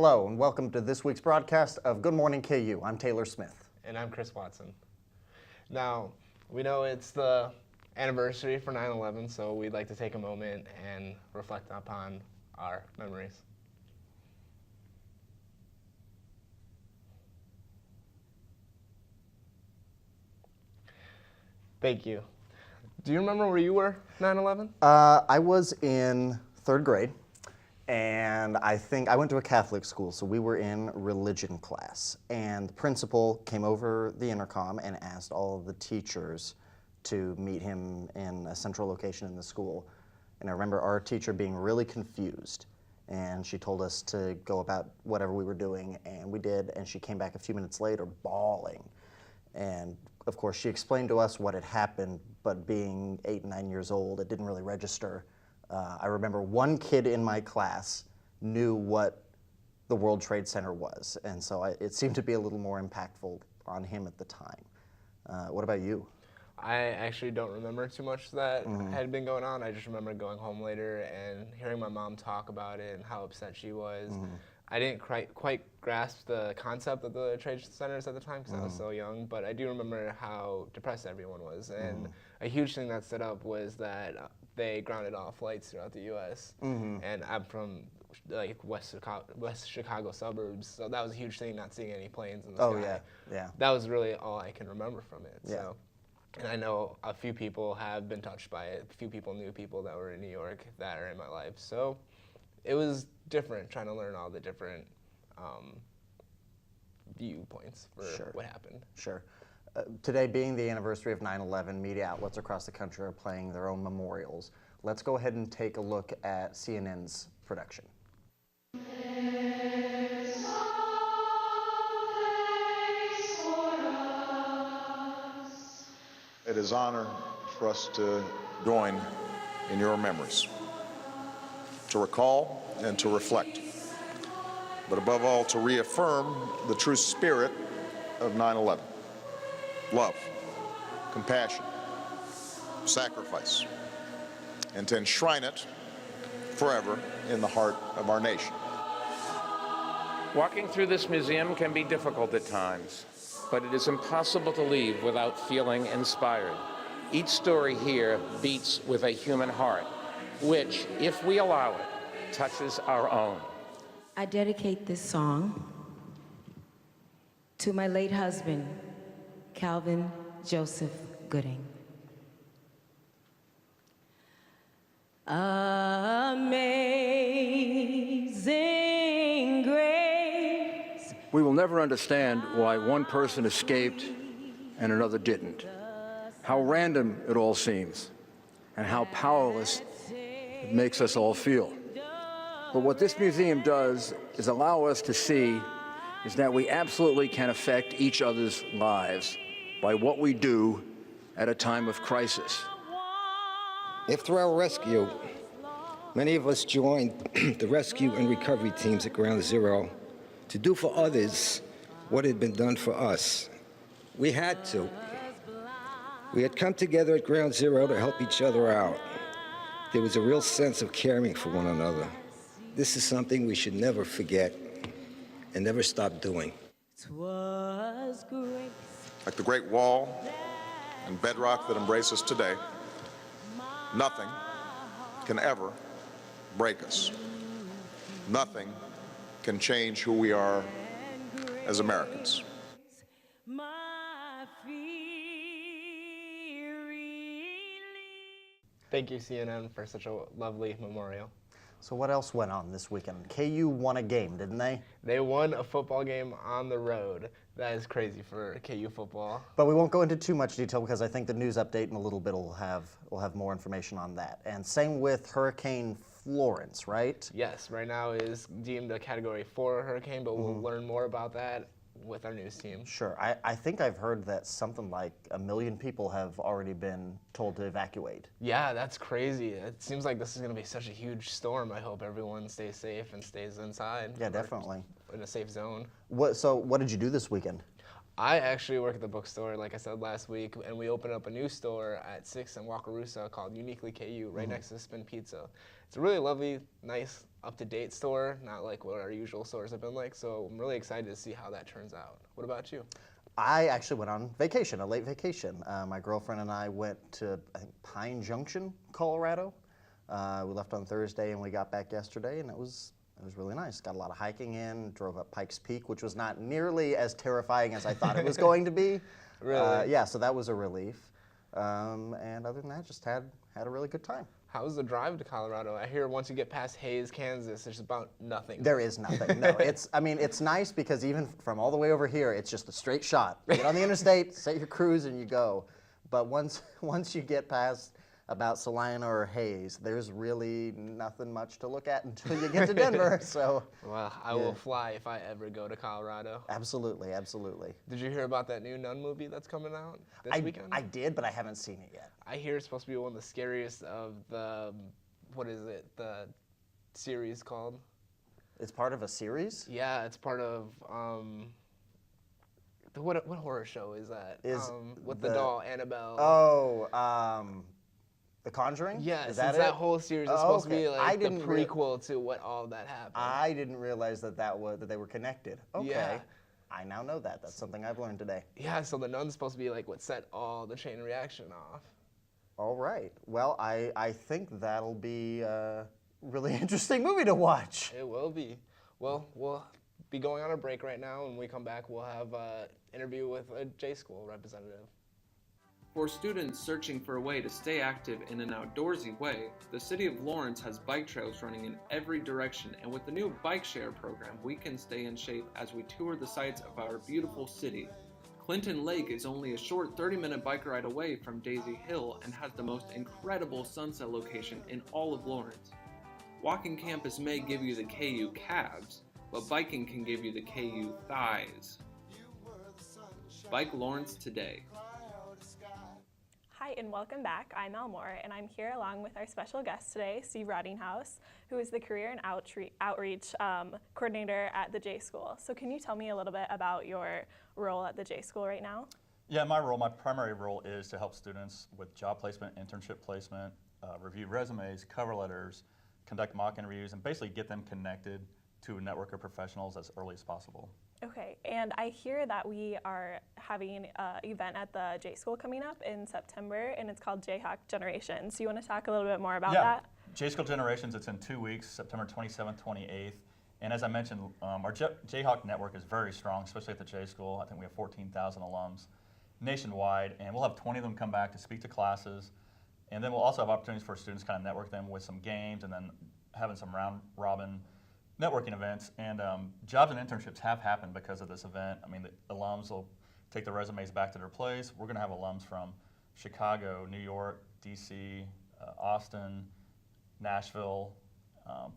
Hello, and welcome to this week's broadcast of Good Morning KU. I'm Taylor Smith. And I'm Chris Watson. Now, we know it's the anniversary for 9/11, so we'd like to take a moment and reflect upon our memories. Thank you. Do you remember where you were 9/11? I was in third grade, and I think I went to a Catholic school, so we were in religion class. And the principal came over the intercom and asked all of the teachers to meet him in a central location in the school. And I remember our teacher being really confused, and she told us to go about whatever we were doing, and we did, and she came back a few minutes later bawling. And of course, she explained to us what had happened, but being 8 and 9 years old, it didn't really register. I remember one kid in my class knew what the World Trade Center was, and so it seemed to be a little more impactful on him at the time. What about you? I actually don't remember too much that had been going on. I just remember going home later and hearing my mom talk about it and how upset she was. I didn't quite grasp the concept of the trade centers at the time because I was so young, but I do remember how depressed everyone was. And a huge thing that stood up was that they grounded all flights throughout the U.S. And I'm from like West Chicago suburbs, so that was a huge thing, not seeing any planes in the sky. Oh, yeah. That was really all I can remember from it. Yeah. So. And I know a few people have been touched by it. A few people knew people that were in New York that are in my life. So it was different trying to learn all the different viewpoints for what happened. Sure. Today being the anniversary of 9/11, media outlets across the country are playing their own memorials. Let's go ahead and take a look at CNN's production. It is an honor for us to join in your memories, to recall and to reflect, but above all, to reaffirm the true spirit of 9/11. Love, compassion, sacrifice, and to enshrine it forever in the heart of our nation. Walking through this museum can be difficult at times, but it is impossible to leave without feeling inspired. Each story here beats with a human heart, which, if we allow it, touches our own. I dedicate this song to my late husband, Calvin Joseph Gooding. Amazing grace. We will never understand why one person escaped and another didn't. How random it all seems, and how powerless it makes us all feel. But what this museum does is allow us to see is that we absolutely can affect each other's lives by what we do at a time of crisis. If through our rescue, many of us joined the rescue and recovery teams at Ground Zero to do for others what had been done for us, we had to. We had come together at Ground Zero to help each other out. There was a real sense of caring for one another. This is something we should never forget and never stop doing. Like the great wall and bedrock that embrace us today, nothing can ever break us. Nothing can change who we are as Americans. Thank you, CNN, for such a lovely memorial. So what else went on this weekend? KU won a game, didn't they? They won a football game on the road. That is crazy for KU football. But we won't go into too much detail because I think the news update in a little bit will have more information on that. And same with Hurricane Florence, right? Yes, right now is deemed a Category 4 hurricane, but we'll learn more about that with our news team. Sure. I think I've heard that something like 1 million people have already been told to evacuate. Yeah, that's crazy. It seems like this is going to be such a huge storm. I hope everyone stays safe and stays inside. Yeah, definitely. In a safe zone. So what did you do this weekend? I actually work at the bookstore, like I said last week, and we opened up a new store at 6th and Wakarusa called Uniquely KU, right next to Spin Pizza. It's a really lovely, nice, up-to-date store, not like what our usual stores have been like, so I'm really excited to see how that turns out. What about you? I actually went on vacation, a late vacation. My girlfriend and I went to, I think, Pine Junction, Colorado. We left on Thursday and we got back yesterday, and it was really nice. Got a lot of hiking in, drove up Pikes Peak, which was not nearly as terrifying as I thought it was going to be. Really? Yeah, so that was a relief. And other than that, just had a really good time. How was the drive to Colorado? I hear once you get past Hays, Kansas, there's about nothing. There is nothing. No, it's nice because even from all the way over here, it's just a straight shot. You get on the interstate, set your cruise, and you go. But once you get past about Salina or Hays, there's really nothing much to look at until you get to Denver. So, Well, I will fly if I ever go to Colorado. absolutely, absolutely. Did you hear about that new Nun movie that's coming out this weekend? I did, but I haven't seen it yet. I hear it's supposed to be one of the scariest of the, what is it, the series called? It's part of a series? Yeah, it's part of, what horror show is that? With the doll, Annabelle. Oh, The Conjuring? Yes, is that that it? whole series is Oh, supposed okay. to be I like the didn't rea- prequel to what all that happened. I didn't realize that they were connected. Okay. Yeah. I now know that. That's something I've learned today. Yeah, so the nun's supposed to be like what set all the chain reaction off. All right. Well, I think that'll be a really interesting movie to watch. It will be. Well, we'll be going on a break right now. When we come back, we'll have an interview with a J-School representative. For students searching for a way to stay active in an outdoorsy way, the City of Lawrence has bike trails running in every direction, and with the new bike share program, we can stay in shape as we tour the sights of our beautiful city. Clinton Lake is only a short 30-minute bike ride away from Daisy Hill and has the most incredible sunset location in all of Lawrence. Walking campus may give you the KU calves, but biking can give you the KU thighs. Bike Lawrence today. Hi and welcome back. I'm Elmore and I'm here along with our special guest today, Steve Rottinghaus, who is the Career and Outreach Coordinator at the J School. So can you tell me a little bit about your role at the J School right now? Yeah, my primary role is to help students with job placement, internship placement, review resumes, cover letters, conduct mock interviews, and basically get them connected to a network of professionals as early as possible. Okay, and I hear that we are having an event at the J School coming up in September, and it's called Jayhawk Generations. Do you want to talk a little bit more about that? J-School Generations, it's in 2 weeks, September 27th, 28th. And as I mentioned, our Jayhawk network is very strong, especially at the J-School. I think we have 14,000 alums nationwide, and we'll have 20 of them come back to speak to classes. And then we'll also have opportunities for students to kind of network them with some games and then having some round-robin networking events. And jobs and internships have happened because of this event. I mean, the alums will take their resumes back to their place. We're going to have alums from Chicago, New York, DC, Austin, Nashville,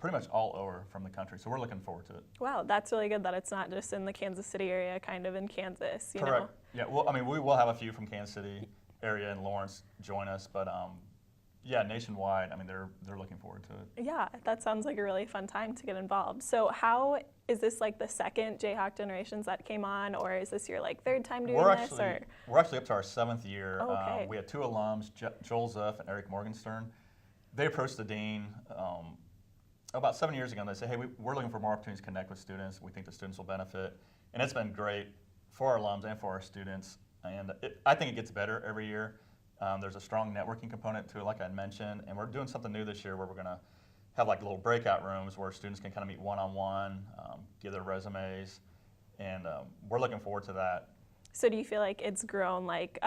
pretty much all over from the country. So we're looking forward to it. Wow, that's really good that it's not just in the Kansas City area, kind of in Kansas, you Correct. know? Yeah, well, I mean, we will have a few from Kansas City area and Lawrence join us, but yeah, nationwide, I mean, they're looking forward to it. Yeah, that sounds like a really fun time to get involved. So how, is this like the second Jayhawk Generations that came on, or is this your like third time doing this? We're actually up to our 7th year. Oh, okay. We had 2 alums, Joel Zuff and Eric Morgenstern. They approached the dean about 7 years ago, and they said, hey, we're looking for more opportunities to connect with students. We think the students will benefit. And it's been great for our alums and for our students. And I think it gets better every year. There's a strong networking component to it, like I mentioned, and we're doing something new this year where we're going to have like little breakout rooms where students can kind of meet one-on-one, give their resumes, and we're looking forward to that. So do you feel like it's grown like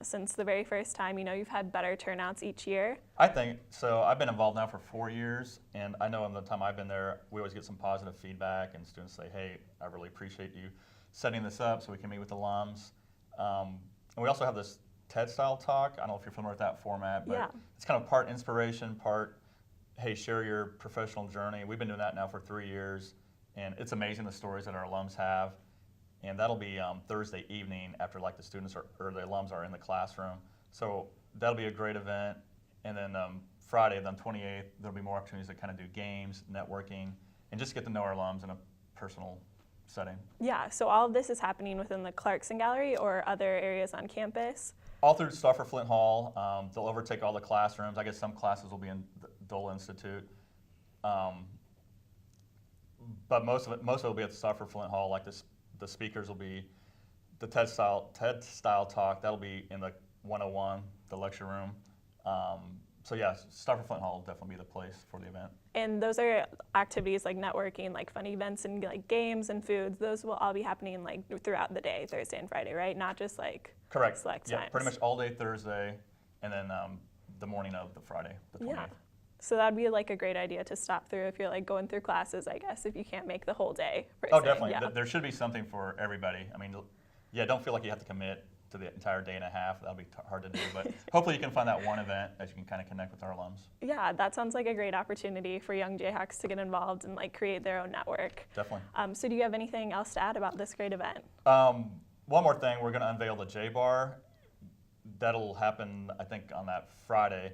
since the very first time, you know, you've had better turnouts each year? I think so. I've been involved now for 4 years, and I know in the time I've been there, we always get some positive feedback, and students say, hey, I really appreciate you setting this up so we can meet with alums. And we also have this TED-style talk. I don't know if you're familiar with that format, but it's kind of part inspiration, part, hey, share your professional journey. We've been doing that now for 3 years, and it's amazing the stories that our alums have. And that'll be Thursday evening after like the students or the alums are in the classroom. So that'll be a great event. And then Friday, the 28th, there'll be more opportunities to kind of do games, networking, and just get to know our alums in a personal setting. Yeah, so all of this is happening within the Clarkson Gallery or other areas on campus? All through Stauffer Flint Hall. They'll overtake all the classrooms. I guess some classes will be in the Dole Institute. But most of it will be at the Stauffer Flint Hall. Like the speakers will be the TED style talk. That'll be in the 101, the lecture room. So yeah, Stauffer Flint Hall will definitely be the place for the event. And those are activities like networking, like fun events and like games and foods. Those will all be happening like throughout the day, Thursday and Friday, right? Not just like correct. Select Yeah, times. pretty much all day Thursday, and then the morning of the Friday, the 28th. Yeah. So that'd be like a great idea to stop through if you're like going through classes, I guess, if you can't make the whole day. Oh, definitely. Yeah. There should be something for everybody. I mean, yeah, don't feel like you have to commit to the entire day and a half. That'll be hard to do, but hopefully you can find that one event that you can kind of connect with our alums. Yeah, that sounds like a great opportunity for young Jayhawks to get involved and like create their own network. Definitely. So do you have anything else to add about this great event? One more thing, we're going to unveil the J Bar. That'll happen, I think, on that Friday.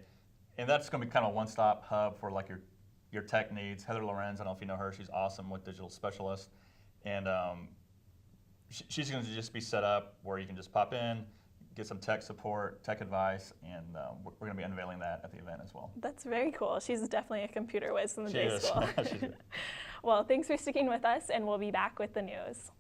And that's going to be kind of a one-stop hub for like your tech needs. Heather Lorenz, I don't know if you know her, she's awesome with digital specialists. And she's going to just be set up where you can just pop in, get some tech support, tech advice, and we're going to be unveiling that at the event as well. That's very cool. She's definitely a computer whiz in the J is. School. She's good. Well, thanks for sticking with us, and we'll be back with the news.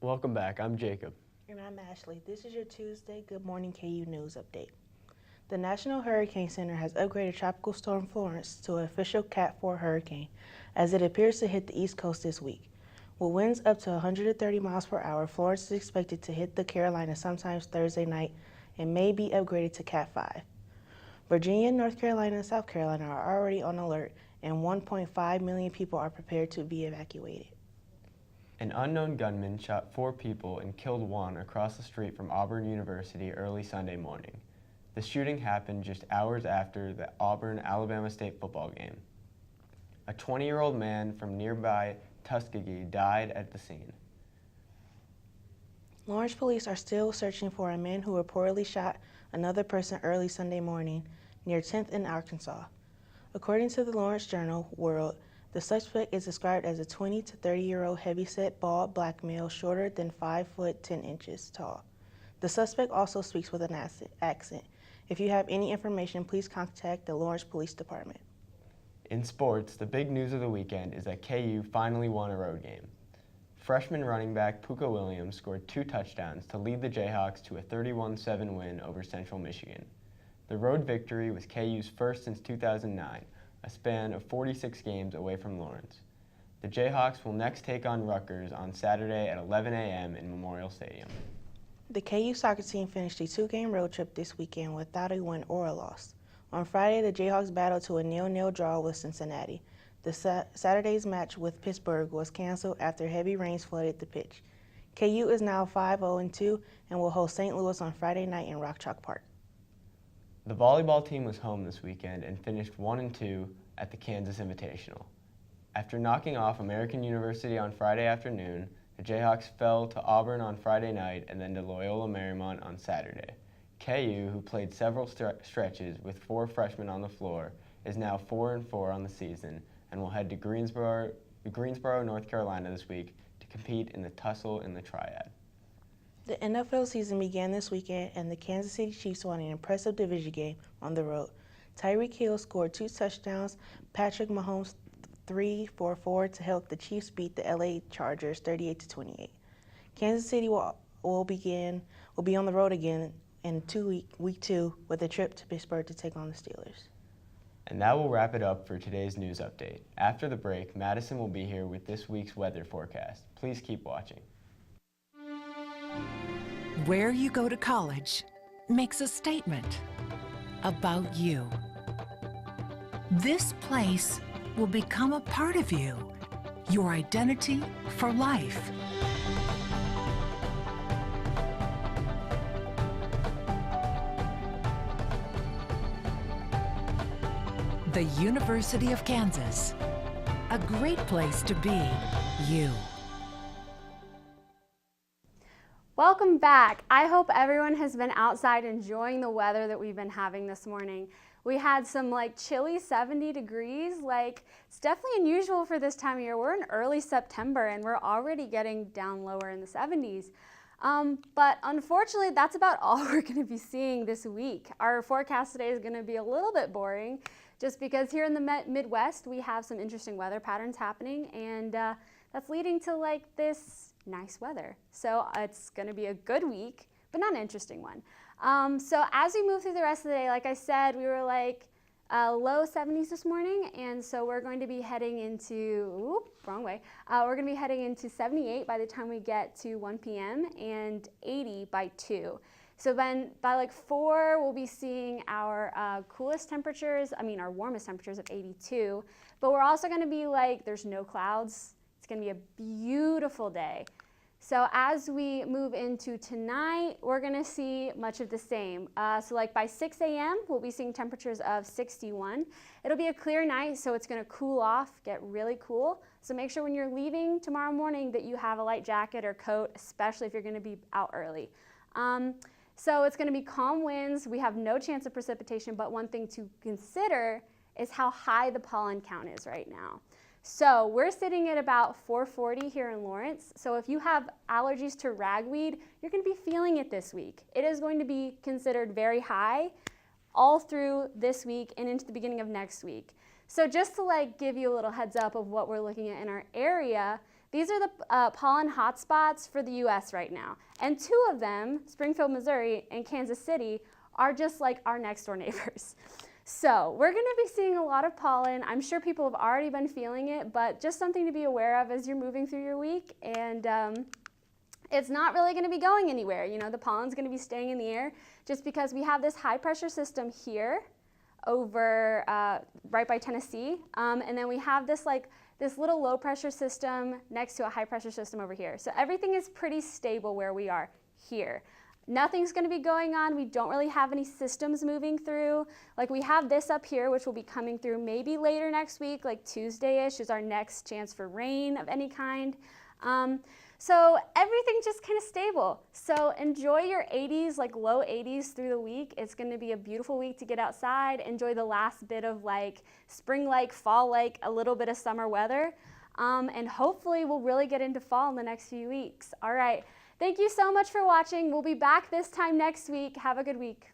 Welcome back. I'm Jacob. And I'm Ashley. This is your Tuesday Good Morning KU News Update. The National Hurricane Center has upgraded Tropical Storm Florence to an official Cat 4 hurricane as it appears to hit the East Coast this week. With winds up to 130 miles per hour, Florence is expected to hit the Carolinas sometimes Thursday night and may be upgraded to Cat 5. Virginia, North Carolina, and South Carolina are already on alert, and 1.5 million people are prepared to be evacuated. An unknown gunman shot 4 people and killed 1 across the street from Auburn University early Sunday morning. The shooting happened just hours after the Auburn-Alabama State football game. A 20-year-old man from nearby Tuskegee died at the scene. Lawrence police are still searching for a man who reportedly shot another person early Sunday morning near 10th in Arkansas. According to the Lawrence Journal-World, the suspect is described as a 20 to 30-year-old heavyset, bald black male, shorter than 5 foot 10 inches tall. The suspect also speaks with an accent. If you have any information, please contact the Lawrence Police Department. In sports, the big news of the weekend is that KU finally won a road game. Freshman running back Puka Williams scored 2 touchdowns to lead the Jayhawks to a 31-7 win over Central Michigan. The road victory was KU's first since 2009, a span of 46 games away from Lawrence. The Jayhawks will next take on Rutgers on Saturday at 11 a.m. in Memorial Stadium. The KU soccer team finished a 2-game road trip this weekend without a win or a loss. On Friday, the Jayhawks battled to a 0-0 draw with Cincinnati. The Saturday's match with Pittsburgh was canceled after heavy rains flooded the pitch. KU is now 5-0-2 and will host St. Louis on Friday night in Rock Chalk Park. The volleyball team was home this weekend and finished 1-2 at the Kansas Invitational. After knocking off American University on Friday afternoon, the Jayhawks fell to Auburn on Friday night and then to Loyola Marymount on Saturday. KU, who played several stretches with 4 freshmen on the floor, is now 4-4 on the season and will head to Greensboro, North Carolina this week to compete in the tussle in the Triad. The NFL season began this weekend and the Kansas City Chiefs won an impressive division game on the road. Tyreek Hill scored 2 touchdowns, Patrick Mahomes 3 for 4 to help the Chiefs beat the LA Chargers 38-28. Kansas City will be on the road again in week 2 with a trip to Pittsburgh to take on the Steelers. And that will wrap it up for today's news update. After the break, Madison will be here with this week's weather forecast. Please keep watching. Where you go to college makes a statement about you. This place will become a part of you your identity for life. The University of Kansas. A great place to be you. Welcome back. I hope everyone has been outside enjoying the weather that we've been having this morning. We had some chilly 70 degrees. It's definitely unusual for this time of year. We're in early September and we're already getting down lower in the 70s. But unfortunately, that's about all we're going to be seeing this week. Our forecast today is going to be a little bit boring just because here in the Midwest, we have some interesting weather patterns happening, and that's leading to this nice weather. So it's going to be a good week, but not an interesting one. So as we move through the rest of the day, like I said, we were low 70s this morning, and so we're going to be heading into, wrong way. We're going to be heading into 78 by the time we get to 1 p.m. and 80 by 2. So then by 4, we'll be seeing our coolest temperatures, our warmest temperatures of 82, but we're also going to be there's no clouds. It's going to be a beautiful day. So as we move into tonight, we're going to see much of the same. So by 6 a.m., we'll be seeing temperatures of 61. It'll be a clear night, so it's going to cool off, get really cool. So make sure when you're leaving tomorrow morning that you have a light jacket or coat, especially if you're going to be out early. So it's going to be calm winds. We have no chance of precipitation, but one thing to consider is how high the pollen count is right now. So we're sitting at about 440 here in Lawrence. So if you have allergies to ragweed, you're going to be feeling it this week. It is going to be considered very high all through this week and into the beginning of next week. So just to give you a little heads up of what we're looking at in our area, these are the pollen hotspots for the U.S. right now. And 2 of them, Springfield, Missouri, and Kansas City, are just our next door neighbors. So we're going to be seeing a lot of pollen. I'm sure people have already been feeling it, but just something to be aware of as you're moving through your week. And it's not really going to be going anywhere. The pollen's going to be staying in the air just because we have this high pressure system here over right by Tennessee. And then we have this this little low pressure system next to a high pressure system over here. So everything is pretty stable where we are here. Nothing's going to be going on. We don't really have any systems moving through. We have this up here, which will be coming through maybe later next week, Tuesday-ish is our next chance for rain of any kind. So everything's just kind of stable. So enjoy your 80s, low 80s through the week. It's going to be a beautiful week to get outside. Enjoy the last bit of spring-like, fall-like, a little bit of summer weather. And hopefully we'll really get into fall in the next few weeks. All right. Thank you so much for watching. We'll be back this time next week. Have a good week.